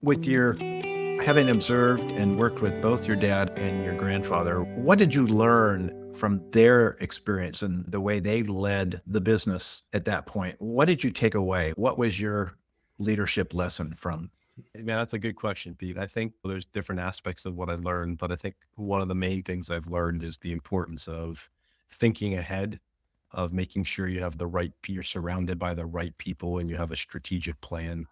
With your having observed and worked with both your dad and your grandfather, what did you learn from their experience and the way they led the business at that point? What did you take away? What was your leadership lesson from? Man, that's a good question, Pete. I think there's different aspects of what I learned, but I think one of the main things I've learned is the importance of thinking ahead, of making sure you have you're surrounded by the right people and you have a strategic plan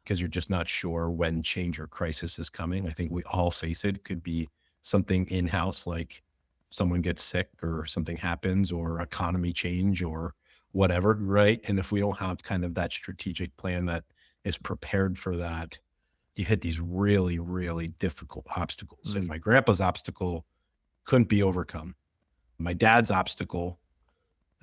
because you're just not sure when change or crisis is coming. I think we all face it. It could be something in-house, like someone gets sick or something happens or economy change or whatever, right? And if we don't have kind of that strategic plan that is prepared for that, you hit these really, really difficult obstacles. And Mm. my grandpa's obstacle couldn't be overcome. My dad's obstacle,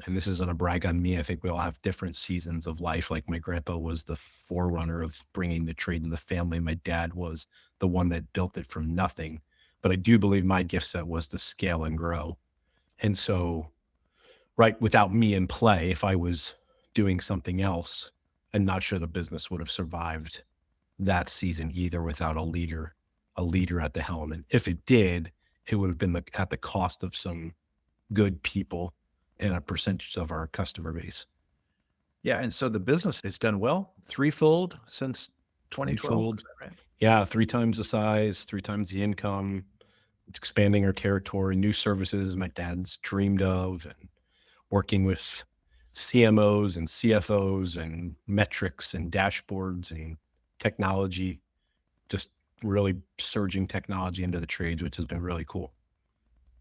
and this isn't a brag on me, I think we all have different seasons of life. Like my grandpa was the forerunner of bringing the trade to the family. My dad was the one that built it from nothing. But I do believe my gift set was to scale and grow. And so, right, without me in play, if I was doing something else, I'm not sure the business would have survived that season either without a leader at the helm. And if it did, it would have been at the cost of some good people and a percentage of our customer base. Yeah. And so the business has done well, threefold since 2012. Is Threefold. that right? Yeah, three times the size, three times the income, expanding our territory, new services my dad's dreamed of, and working with CMOs and CFOs and metrics and dashboards and technology, just really surging technology into the trades, which has been really cool.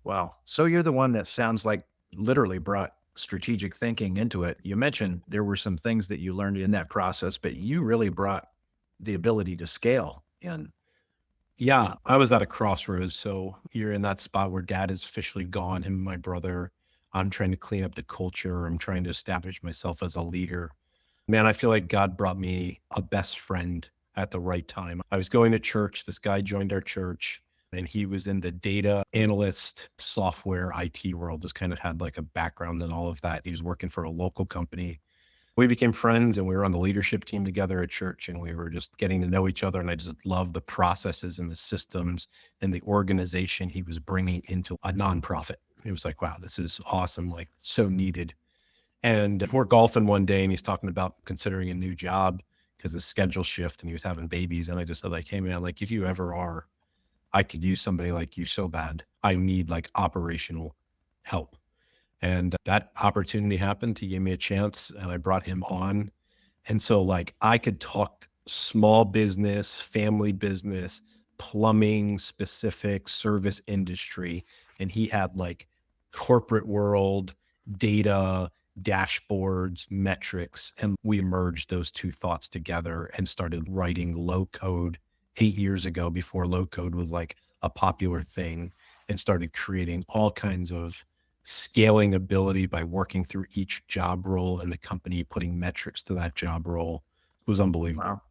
Wow. So you're the one that sounds like literally brought strategic thinking into it. You mentioned there were some things that you learned in that process, but you really brought the ability to scale in. Yeah, I was at a crossroads. So you're in that spot where dad is officially gone, him and my brother. I'm trying to clean up the culture. I'm trying to establish myself as a leader. Man, I feel like God brought me a best friend at the right time. I was going to church. This guy joined our church and he was in the data analyst software IT world, just kind of had like a background in all of that. He was working for a local company. We became friends and we were on the leadership team together at church and we were just getting to know each other. And I just loved the processes and the systems and the organization he was bringing into a nonprofit. It was like, wow, this is awesome, like so needed. And we're golfing one day and he's talking about considering a new job because his schedule shift and he was having babies. And I just said like, hey man, like if you ever are, I could use somebody like you so bad. I need like operational help. And that opportunity happened. He gave me a chance and I brought him on. And so like I could talk small business, family business, plumbing specific service industry. And he had like corporate world, data, dashboards, metrics. And we merged those two thoughts together and started writing low code 8 years ago before low code was like a popular thing and started creating all kinds of scaling ability by working through each job role and the company putting metrics to that job role. It was unbelievable. Wow.